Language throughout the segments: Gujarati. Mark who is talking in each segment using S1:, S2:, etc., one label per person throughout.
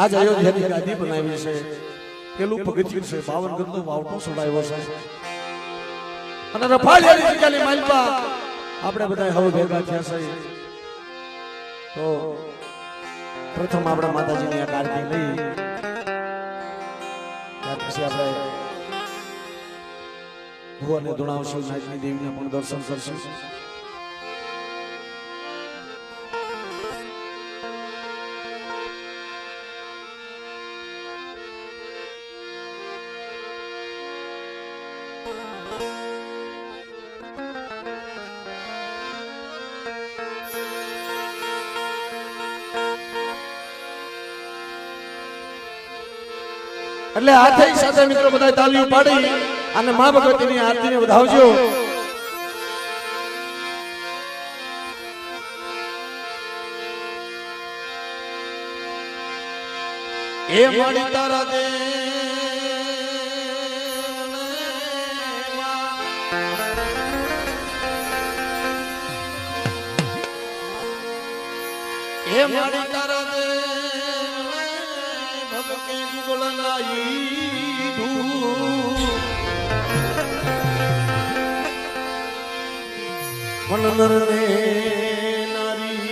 S1: આજ અયોધ્યાની ગાદી બનાવી છે, પેલું પગથિયું છે, 52 ગજનો વાવટો છોડાયો છે અને રફાળિયાની જગ્યાની માલપા આપણે બધા હવે ભેગા થયા છે. તો પ્રથમ આપણે માતાજીની આ આરતી લઈ, ત્યાર પછી આપણે ભુવને ધુણાવશું, નાચની દેવીને પણ દર્શન કરશું. એટલે હાથે સાથે મિત્રો બધા તાલીઓ પાડી અને મા ભગવતીની આરતીને વધાવજો. એ માડી તારા દે એ માડી તારા દે ભગકે ગુગળનાઈ મનનર ને નારી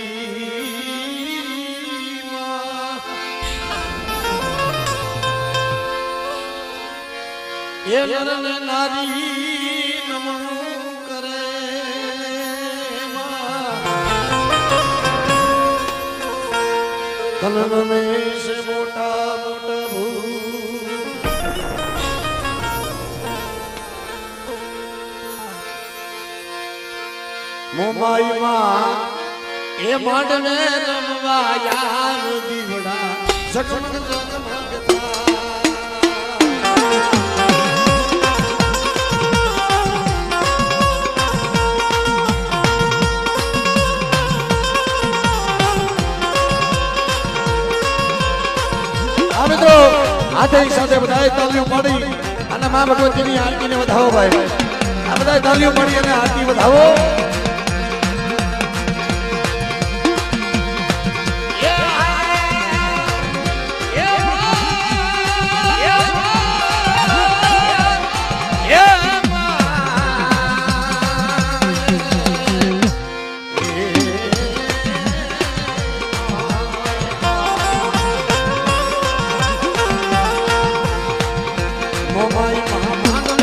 S1: એ નરને નારી નમન કરે તનને સે મોટા મોટા મોમાઈ માં એ માંડને રમવા યાર દીવડા જગમગ જગમગ આ મિત્રો હાથે સાથે બધાએ તાલીઓ પાડી અને મા ભગવતીની આરતીને વધાવો ભાઈ. આ બધાએ તાલીઓ પાડી અને આરતી વધાવો. મોમાઈ મહામાનવ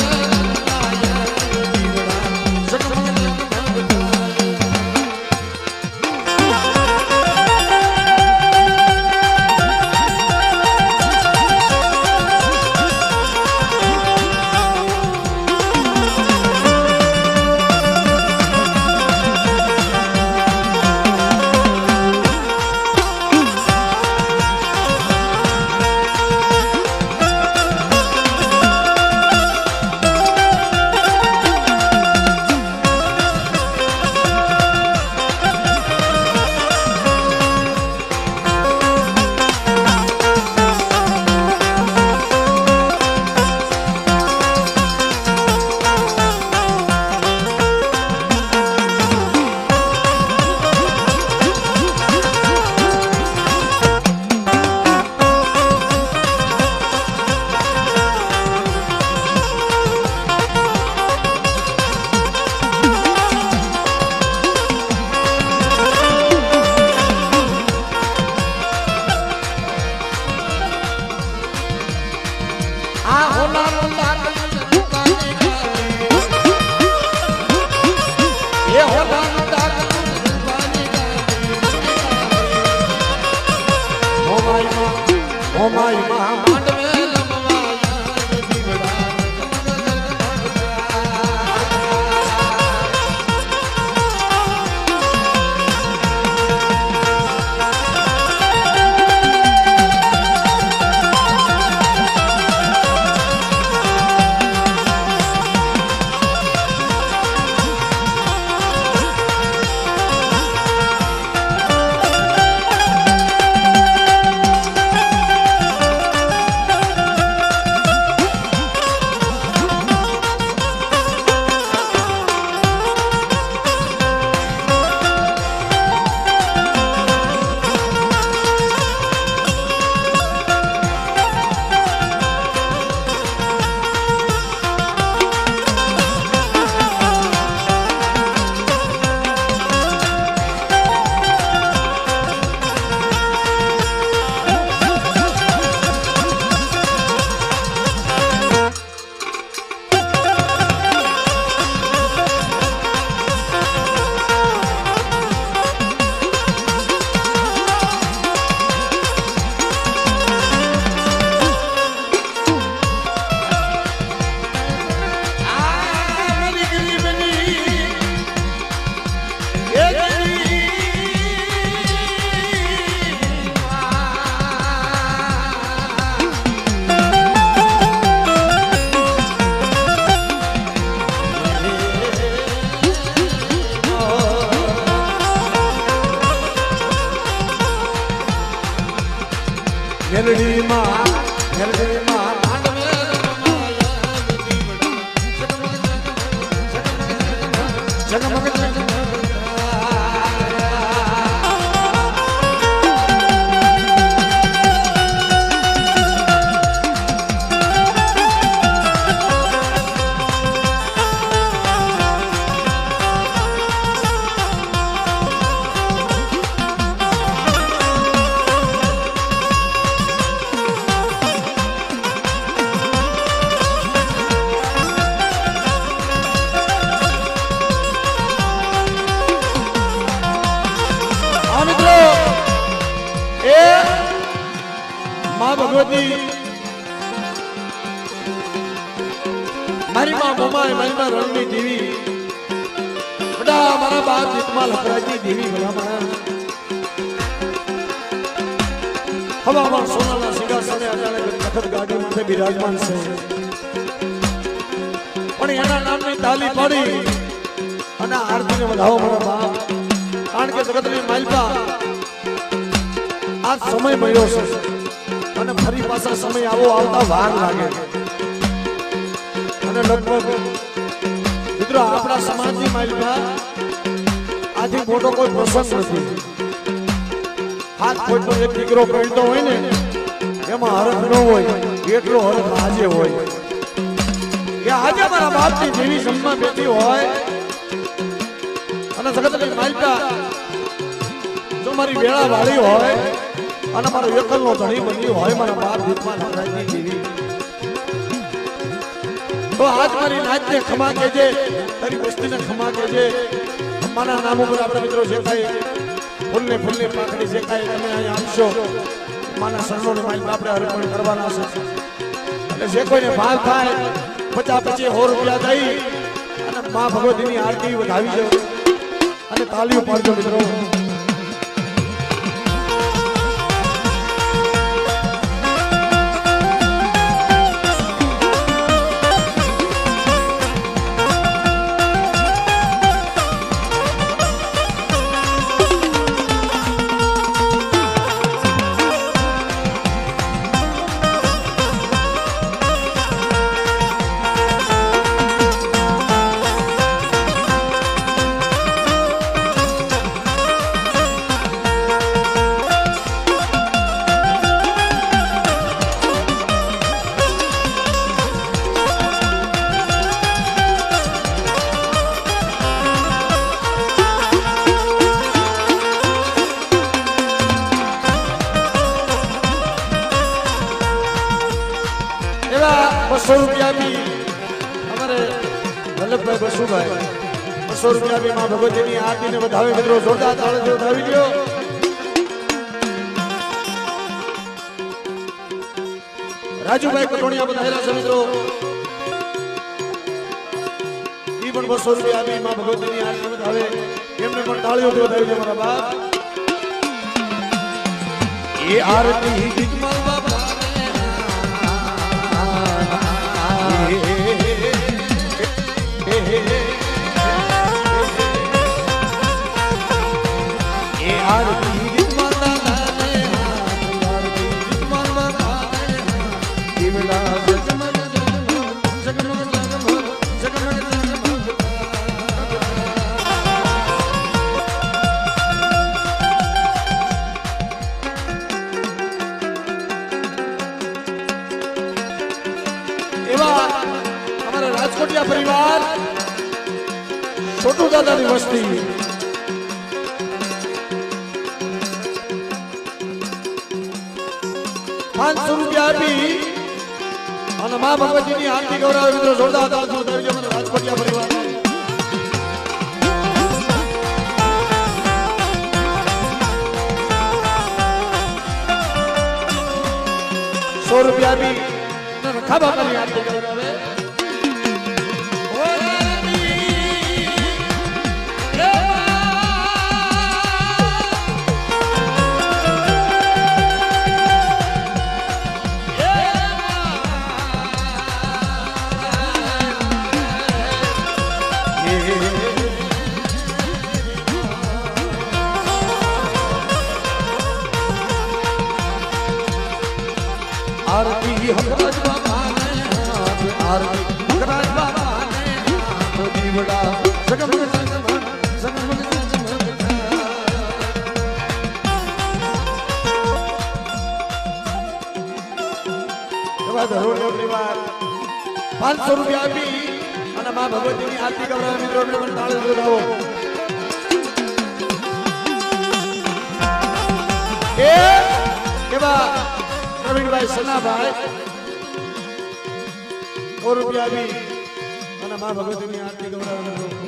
S1: મેલડીમાં ભગવતી મારી માં મોમાય મારી માં રણની દેવી બડા મારા બાપ જીતમાં લખરાજી દેવી ભલામણ હવામાં સોનાના સિંહાસને અચાનક તખત ગાડી માથે બિરાજમાન છે પણ એના નામની તાલી પાડી અને આરતીને વધાવો મારા બાપ કારણ કે જગતની માલપા આ સમય મળ્યો છે અને ફરી પાછા સમય આવો આવતા વાર લાગે અને લગભગ મિત્રો આપણા સમાજની માલમાં આથી મોટો કોઈ પ્રસંગ નથી હાથ કોઈનો એક દીકરો કહેતો હોય ને એમાં હરખ ન હોય એટલો હરખ આજે હોય કે આજે મારા બાપની જેવી જન્મ બેઠી હોય અને જગતની માલકા જો મારી વેળા વાળી હોય અને મારો એકલનો ધણી બની હોય મારા બાપ જીતમાં લખરાજી દેવી તો આજ મારી નાચને ખમા કેજે તારી વસ્તીને ખમા કેજે અમારા નામ ઉપર આપણે મિત્રો જે કાંઈ ફૂલને પાકડી જે કાંઈ તમે અહીંયા આપશો માના શરણોને માલિક આપણે અર્પણ કરવાના છે એટલે જે કોઈને ભાવ થાય 50-100 રૂપિયા દઈ અને મા ભગવતીની આરતી વધાવી દો અને તાળીઓ પાડજો મિત્રો ₹200 भी हमारे वल्लभभाई बसुभाई ₹200 भी मां भगवतीनी आरती ने વધાવે મિત્રો જોરદાર તાળીઓ વધાવી દો રાજુભાઈ કટોણિયા વધારેલા છે મિત્રો ઈ પણ ₹200 भी માं ભગવતીની આરતી વધાવે એમને પણ તાળીઓ વધાવી દો મારા બાપ એ આરતી જીતમાલ બાબા રાજકોટિયા પરિવાર છોટુ દાદાની વસ્તી ₹500 આપી અને મા ભગવતીની આરતી ગૌરવ મિત્રો જોરદાર તાળીઓ વધાવી દો રાજકોટિયા પરિવાર ₹100 આપી ખાબા કરી આરતી ગૌરવે આરતી કરાય બાબાને આંખો દીવડા જગમગ જગમગ જગમગ જગમગ એવા ધરોડ પરિવાર 500 રૂપિયા આપી અને માં ભગવતીની આરતી કરાવવા મિત્રોને પણ તાળી બોલાવો એ કેવા પ્રવીણભાઈ સનાભાઈ 100 રૂપિયા આપી અને માં ભગવતીની આરતી કરાવવા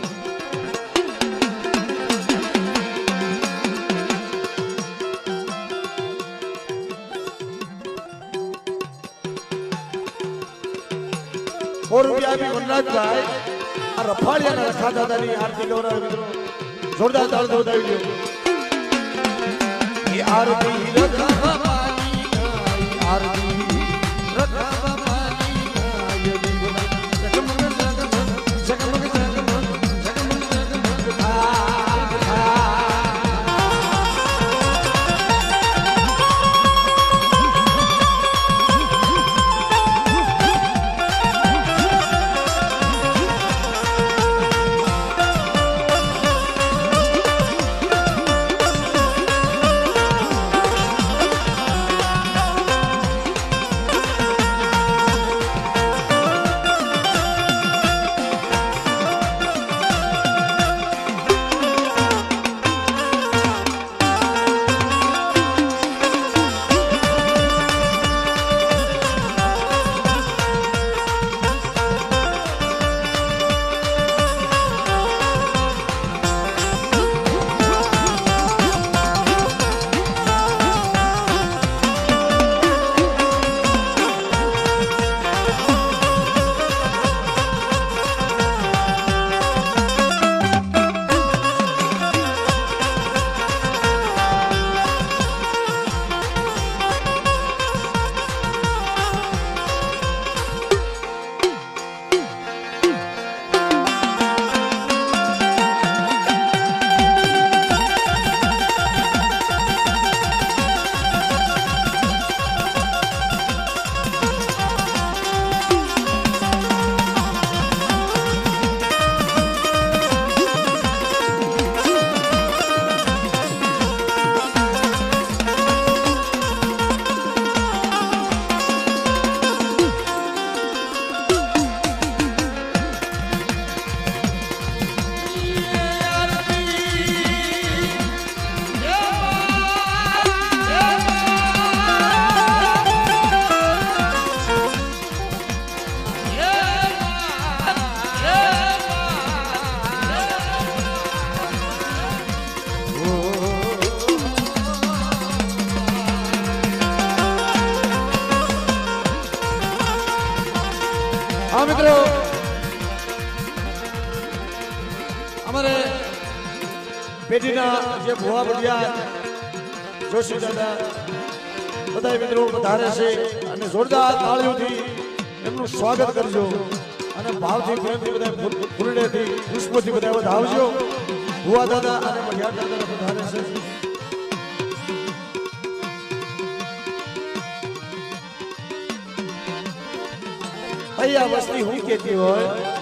S1: રૂપિયા આપી વનરાજભાઈ આ રફાળિયાના રખા દાદાની આરતી ગૌરવ મિત્રો જોરદાર તાળ દોડાવી દો એ આરતી રખા બાબાની આરતી રખા બાબાની જગમગ જગમગ જગમગ જગમગ હા મિત્રો અમારે પેઢીના જે ભુવા બઢિયા જોશી દાદા બધા મિત્રો વધારે છે અને જોરદાર તાળીઓથી એમનું સ્વાગત કરજો અને ભાવથી પ્રેમથી બધા ફૂલડેથી પુષ્પોથી બધા વધાવજો ભુવા દાદા અને બઢિયા દાદા વધારે છે અહીંયા વસ્તી હું કહેતી હોય